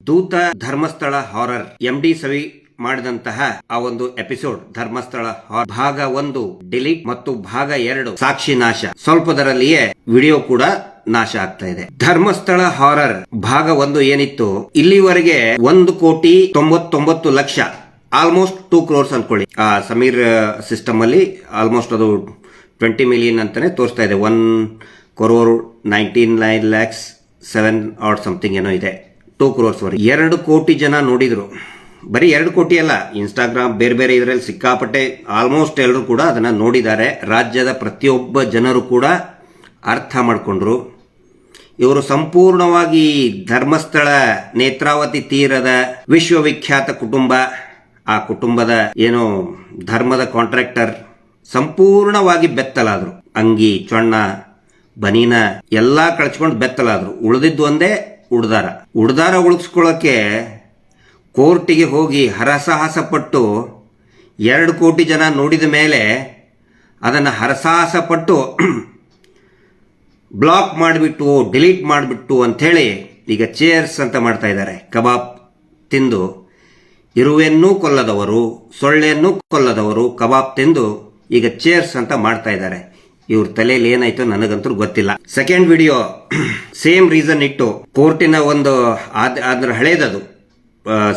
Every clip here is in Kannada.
ದೂತ ಧರ್ಮಸ್ಥಳ ಹಾರರ್ MD ಸವಿ ಮಾಡಿದಂತಹ ಆ ಒಂದು ಎಪಿಸೋಡ್ ಧರ್ಮಸ್ಥಳ ಭಾಗ 1 ಡಿಲೀಟ್ ಮತ್ತು ಭಾಗ 2 ಸಾಕ್ಷಿ ನಾಶ ಸ್ವಲ್ಪದರಲ್ಲಿಯೇ ವಿಡಿಯೋ ಕೂಡ ನಾಶ ಆಗ್ತಾ ಇದೆ. ಧರ್ಮಸ್ಥಳ ಹಾರರ್ ಭಾಗ 1 ಏನಿತ್ತು ಇಲ್ಲಿವರೆಗೆ 1,99,00,000 ಆಲ್ಮೋಸ್ಟ್ 2 crores ಅನ್ಕೊಳ್ಳಿ. ಸಮೀರ್ ಸಿಸ್ಟಮ್ ಅಲ್ಲಿ ಆಲ್ಮೋಸ್ಟ್ ಅದು 20 million ಅಂತಾನೆ ತೋರಿಸ್ತಾ ಇದೆ. 1,19,09,07 ಆರ್ ಸಮಥಿಂಗ್ ಏನೋ ಇದೆ. 2 crores ವರೆಗೆ 2 ಕೋಟಿ ಜನ ನೋಡಿದ್ರು. ಬರೀ 2 ಕೋಟಿ ಅಲ್ಲ, ಇನ್ಸ್ಟಾಗ್ರಾಮ್ ಬೇರೆ ಬೇರೆ ಇದರಲ್ಲಿ ಸಿಕ್ಕಾಪಟ್ಟೆ ಆಲ್ಮೋಸ್ಟ್ ಎಲ್ಲರೂ ಕೂಡ ಅದನ್ನ ನೋಡಿದ್ದಾರೆ. ರಾಜ್ಯದ ಪ್ರತಿಯೊಬ್ಬ ಜನರು ಕೂಡ ಅರ್ಥ ಮಾಡಿಕೊಂಡ್ರು. ಇವರು ಸಂಪೂರ್ಣವಾಗಿ ಧರ್ಮಸ್ಥಳ ನೇತ್ರಾವತಿ ತೀರದ ವಿಶ್ವವಿಖ್ಯಾತ ಕುಟುಂಬ, ಆ ಕುಟುಂಬದ ಏನೋ ಧರ್ಮದ ಕಾಂಟ್ರಾಕ್ಟರ್ ಸಂಪೂರ್ಣವಾಗಿ ಬೆತ್ತಲಾದ್ರು. ಅಂಗಿ ಚೊಣ್ಣ ಬನೀನ ಎಲ್ಲಾ ಕಳ್ಚ್ಕೊಂಡು ಬೆತ್ತಲಾದ್ರು. ಉಳಿದಿದ್ದು ಒಂದೇ ಉಡ್ದಾರ ಉಳಿಸ್ಕೊಳ್ಳೋಕೆ ಕೋರ್ಟಿಗೆ ಹೋಗಿ ಹರಸಾಹಸ ಪಟ್ಟು 2 ಕೋಟಿ ಜನ ನೋಡಿದ ಮೇಲೆ ಅದನ್ನು ಹರಸಾಹಸ ಪಟ್ಟು ಬ್ಲಾಕ್ ಮಾಡಿಬಿಟ್ಟು ಡಿಲೀಟ್ ಮಾಡಿಬಿಟ್ಟು ಅಂಥೇಳಿ ಈಗ ಚೇರ್ಸ್ ಅಂತ ಮಾಡ್ತಾ ಇದ್ದಾರೆ. ಕಬಾಬ್ ತಿಂದು ಇರುವೆನ್ನೂ ಕೊಲ್ಲದವರು, ಸೊಳ್ಳೆಯನ್ನೂ ಕೊಲ್ಲದವರು ಕಬಾಬ್ ತಿಂದು ಈಗ ಚೇರ್ಸ್ ಅಂತ ಮಾಡ್ತಾ ಇದ್ದಾರೆ. ಇವ್ರ ತಲೆಯಲ್ಲಿ ಏನಾಯ್ತು ನನಗಂತೂ ಗೊತ್ತಿಲ್ಲ. ಸೆಕೆಂಡ್ ವಿಡಿಯೋ ಸೇಮ್ ರೀಸನ್ ಇಟ್ಟು ಕೋರ್ಟಿನ ಒಂದು ಅದ್ರ ಹಳೇದದು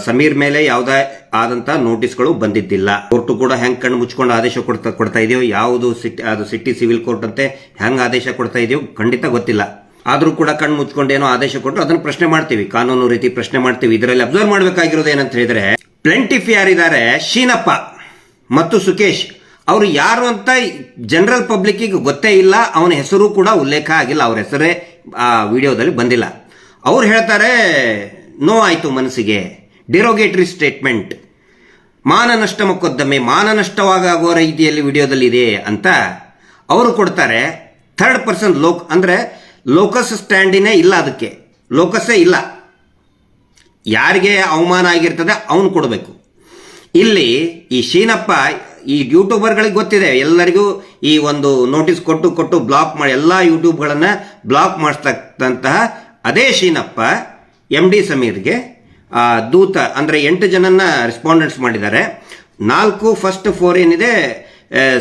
ಸಮೀರ್ ಮೇಲೆ ಯಾವುದೇ ಆದಂತ ನೋಟಿಸ್ಗಳು ಬಂದಿದ್ದಿಲ್ಲ. ಕೋರ್ಟು ಕೂಡ ಹೆಂಗ್ ಕಣ್ಣು ಮುಚ್ಕೊಂಡು ಆದೇಶ ಕೊಡ್ತಾ ಇದೆಯೋ, ಯಾವುದು ಅದು ಸಿಟಿ ಸಿವಿಲ್ ಕೋರ್ಟ್ ಅಂತೆ ಹೆಂಗ್ ಆದೇಶ ಕೊಡ್ತಾ ಇದೆಯೋ ಖಂಡಿತ ಗೊತ್ತಿಲ್ಲ. ಆದ್ರೂ ಕೂಡ ಕಣ್ಣು ಮುಚ್ಕೊಂಡು ಏನೋ ಆದೇಶ ಕೊಟ್ಟರು ಅದನ್ನು ಪ್ರಶ್ನೆ ಮಾಡ್ತೀವಿ, ಕಾನೂನು ರೀತಿ ಪ್ರಶ್ನೆ ಮಾಡ್ತೀವಿ. ಇದರಲ್ಲಿ ಅಬ್ಸರ್ವ್ ಮಾಡಬೇಕಾಗಿರೋದು ಏನಂತ ಹೇಳಿದ್ರೆ, ಪ್ಲೆಂಟಿಫ್ ಯಾರಿದ್ದಾರೆ ಶೀನಪ್ಪ ಮತ್ತು ಸುಕೇಶ್, ಅವರು ಯಾರು ಅಂತ ಜನರಲ್ ಪಬ್ಲಿಕ್ ಗೊತ್ತೇ ಇಲ್ಲ. ಅವನ ಹೆಸರು ಕೂಡ ಉಲ್ಲೇಖ ಆಗಿಲ್ಲ, ಅವ್ರ ಹೆಸರೇ ಆ ವಿಡಿಯೋದಲ್ಲಿ ಬಂದಿಲ್ಲ. ಅವ್ರು ಹೇಳ್ತಾರೆ ನೋ ಆಯ್ತು ಮನಸ್ಸಿಗೆ, ಡಿರೋಗೇಟರಿ ಸ್ಟೇಟ್ಮೆಂಟ್, ಮಾನನಷ್ಟ ಮೊಕದ್ದಮೆ, ಮಾನನಷ್ಟವಾಗುವ ರೀತಿಯಲ್ಲಿ ವಿಡಿಯೋದಲ್ಲಿ ಇದೆ ಅಂತ ಅವರು ಕೊಡ್ತಾರೆ. ಥರ್ಡ್ ಪರ್ಸನ್ ಅಂದ್ರೆ ಲೋಕಸ್ ಸ್ಟ್ಯಾಂಡಿನೇ ಇಲ್ಲ, ಅದಕ್ಕೆ ಲೋಕಸ್ಸೇ ಇಲ್ಲ. ಯಾರಿಗೆ ಅವಮಾನ ಆಗಿರ್ತದೆ ಅವನು ಕೊಡಬೇಕು. ಇಲ್ಲಿ ಈ ಶೀನಪ್ಪ ಈ ಯೂಟ್ಯೂಬರ್ಗಳಿಗೆ ಗೊತ್ತಿದೆ, ಎಲ್ಲರಿಗೂ ಈ ಒಂದು ನೋಟಿಸ್ ಕೊಟ್ಟು ಬ್ಲಾಕ್ ಮಾಡಿ ಎಲ್ಲ ಯೂಟ್ಯೂಬ್ಗಳನ್ನ ಬ್ಲಾಕ್ ಮಾಡಿಸ್ತಕ್ಕಂತಹ ಅದೇ ಶೀನಪ್ಪ MD ಸಮೀರ್ಗೆ ದೂತ ಅಂದ್ರೆ 8 ಜನನ್ನ ರೆಸ್ಪಾಂಡೆಂಟ್ಸ್ ಮಾಡಿದ್ದಾರೆ. 4 ಫಸ್ಟ್ 4 ಏನಿದೆ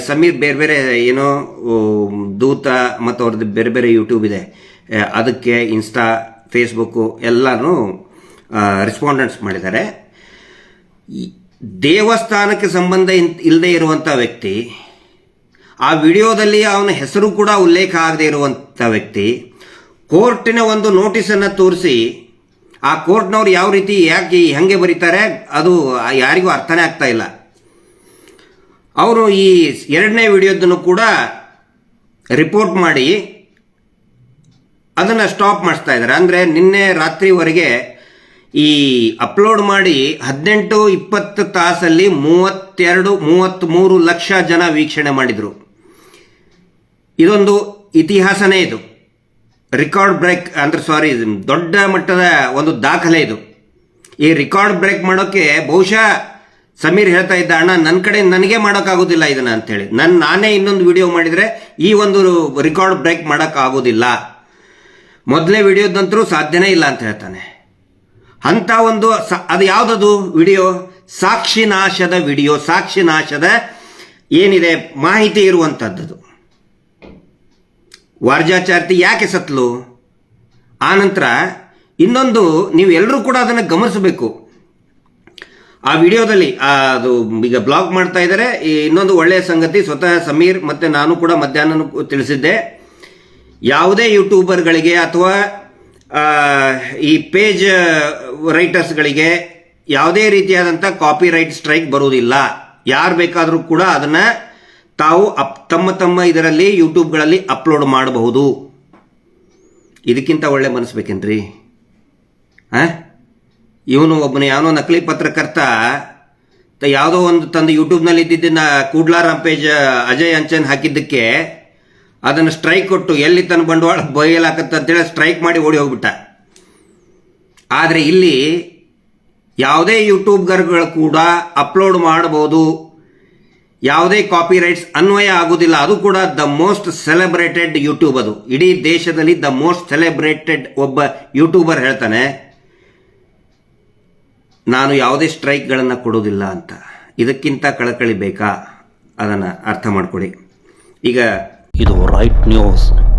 ಸಮೀರ್ ಬೇರೆ ಬೇರೆ ಏನೋ ದೂತ ಮತ್ತು ಅವ್ರದ್ದು ಬೇರೆ ಬೇರೆ ಯೂಟ್ಯೂಬ್ ಇದೆ, ಅದಕ್ಕೆ ಇನ್ಸ್ಟಾ ಫೇಸ್ಬುಕ್ ಎಲ್ಲಾನು ರೆಸ್ಪಾಂಡೆಂಟ್ಸ್ ಮಾಡಿದ್ದಾರೆ. ದೇವಸ್ಥಾನಕ್ಕೆ ಸಂಬಂಧ ಇಲ್ಲದೆ ಇರುವಂತ ವ್ಯಕ್ತಿ, ಆ ವಿಡಿಯೋದಲ್ಲಿ ಅವನ ಹೆಸರು ಕೂಡ ಉಲ್ಲೇಖ ಆಗದೆ ಇರುವಂತ ವ್ಯಕ್ತಿ, ಕೋರ್ಟಿನ ಒಂದು ನೋಟಿಸ್ ಅನ್ನ ತೋರಿಸಿ ಆ ಕೋರ್ಟ್ನವ್ರು ಯಾವ ರೀತಿ ಯಾಕೆ ಹೆಂಗೆ ಬರೀತಾರೆ ಅದು ಯಾರಿಗೂ ಅರ್ಥನೇ ಆಗ್ತಾ ಇಲ್ಲ. ಅವರು ಈ 2ನೇ ವಿಡಿಯೋದನ್ನು ಕೂಡ ರಿಪೋರ್ಟ್ ಮಾಡಿ ಅದನ್ನ ಸ್ಟಾಪ್ ಮಾಡಿಸ್ತಾ ಇದ್ದಾರೆ. ಅಂದ್ರೆ ನಿನ್ನೆ ರಾತ್ರಿವರೆಗೆ ಈ ಅಪ್ಲೋಡ್ ಮಾಡಿ 18-20 ತಾಸಲ್ಲಿ 32-33 ಲಕ್ಷ ಜನ ವೀಕ್ಷಣೆ ಮಾಡಿದ್ರು. ಇದೊಂದು ಇತಿಹಾಸನೇ, ಇದು ರೆಕಾರ್ಡ್ ಬ್ರೇಕ್ ಅಂದ್ರೆ ದೊಡ್ಡ ಮಟ್ಟದ ಒಂದು ದಾಖಲೆ ಇದು. ಈ ರೆಕಾರ್ಡ್ ಬ್ರೇಕ್ ಮಾಡೋಕೆ ಬಹುಶಃ ಸಮೀರ್ ಹೇಳ್ತಾ ಇದ್ದ, ಅಣ್ಣ ನನ್ನ ಕಡೆ ನನಗೆ ಮಾಡೋಕ್ಕಾಗೋದಿಲ್ಲ ಇದನ್ನ ಅಂತೇಳಿ, ನಾನೇ ಇನ್ನೊಂದು ವಿಡಿಯೋ ಮಾಡಿದ್ರೆ ಈ ಒಂದು ರೆಕಾರ್ಡ್ ಬ್ರೇಕ್ ಮಾಡೋಕ್ಕಾಗೋದಿಲ್ಲ, ಮೊದಲನೇ ವಿಡಿಯೋದಂತರೂ ಸಾಧ್ಯನೇ ಇಲ್ಲ ಅಂತ ಹೇಳ್ತಾನೆ. ಅಂತ ಒಂದು ಅದು ಯಾವುದದು ವಿಡಿಯೋ? ಸಾಕ್ಷಿ ನಾಶದ ವಿಡಿಯೋ, ಸಾಕ್ಷಿ ನಾಶದ ಏನಿದೆ ಮಾಹಿತಿ ಇರುವಂತದ್ದು. ವಾರ್ಜಾಚಾರ್ತಿ ಯಾಕೆ ಸತ್ಲು? ಆನಂತರ ಇನ್ನೊಂದು ನೀವು ಎಲ್ಲರೂ ಕೂಡ ಅದನ್ನು ಗಮನಿಸಬೇಕು. ಆ ವಿಡಿಯೋದಲ್ಲಿ ಅದು ಈಗ ಬ್ಲಾಗ್ ಮಾಡ್ತಾ ಇದ್ದಾರೆ. ಇನ್ನೊಂದು ಒಳ್ಳೆಯ ಸಂಗತಿ, ಸ್ವತಃ ಸಮೀರ್ ಮತ್ತೆ ನಾನು ಕೂಡ ಮಧ್ಯಾಹ್ನ ತಿಳಿಸಿದ್ದೆ, ಯಾವುದೇ ಯೂಟ್ಯೂಬರ್ಗಳಿಗೆ ಅಥವಾ ಈ ಪೇಜ್ ರೈಟರ್ಸ್ಗಳಿಗೆ ಯಾವುದೇ ರೀತಿಯಾದಂಥ ಕಾಪಿ ರೈಟ್ ಸ್ಟ್ರೈಕ್ ಬರುವುದಿಲ್ಲ. ಯಾರು ಬೇಕಾದರೂ ಕೂಡ ಅದನ್ನ ತಾವು ತಮ್ಮ ಇದರಲ್ಲಿ ಯೂಟ್ಯೂಬ್ಗಳಲ್ಲಿ ಅಪ್ಲೋಡ್ ಮಾಡಬಹುದು. ಇದಕ್ಕಿಂತ ಒಳ್ಳೆ ಮನಸ್ಸು ಬೇಕೇನ್ರಿ? ಇವನು ಒಬ್ಬನು ಯಾವನೋ ನಕಲಿ ಪತ್ರಕರ್ತ ಯಾವುದೋ ಒಂದು ತಂದು ಯೂಟ್ಯೂಬ್ನಲ್ಲಿ ಇದ್ದಿದ್ದನ್ನ ಕೂಡ್ಲಾರಾಮ್ ಪೇಜ್ ಅಜಯ್ ಅಂಚನ್ ಹಾಕಿದ್ದಕ್ಕೆ ಅದನ್ನು ಸ್ಟ್ರೈಕ್ ಕೊಟ್ಟು ಎಲ್ಲಿ ತನ್ನ ಬಂಡವಾಳ ಬಯಲಾಕತ್ತಂತೇಳಿ ಸ್ಟ್ರೈಕ್ ಮಾಡಿ ಓಡಿ ಹೋಗ್ಬಿಟ್ಟ. ಆದರೆ ಇಲ್ಲಿ ಯಾವುದೇ ಯೂಟ್ಯೂಬ್ಗಳು ಕೂಡ ಅಪ್ಲೋಡ್ ಮಾಡಬಹುದು, ಯಾವುದೇ ಕಾಪಿ ರೈಟ್ಸ್ ಅನ್ವಯ ಆಗುವುದಿಲ್ಲ. ಅದು ಕೂಡ ದ ಮೋಸ್ಟ್ ಸೆಲೆಬ್ರೇಟೆಡ್ ಯೂಟ್ಯೂಬ್, ಅದು ಇಡೀ ದೇಶದಲ್ಲಿ ದ ಮೋಸ್ಟ್ ಸೆಲೆಬ್ರೇಟೆಡ್ ಒಬ್ಬ ಯೂಟ್ಯೂಬರ್ ಹೇಳ್ತಾನೆ ನಾನು ಯಾವುದೇ ಸ್ಟ್ರೈಕ್ಗಳನ್ನು ಕೊಡೋದಿಲ್ಲ ಅಂತ. ಇದಕ್ಕಿಂತ ಕಳಕಳಿ ಬೇಕಾ? ಅದನ್ನು ಅರ್ಥ ಮಾಡಿಕೊಡಿ. ಈಗ ಇದು ರೈಟ್ ನ್ಯೂಸ್.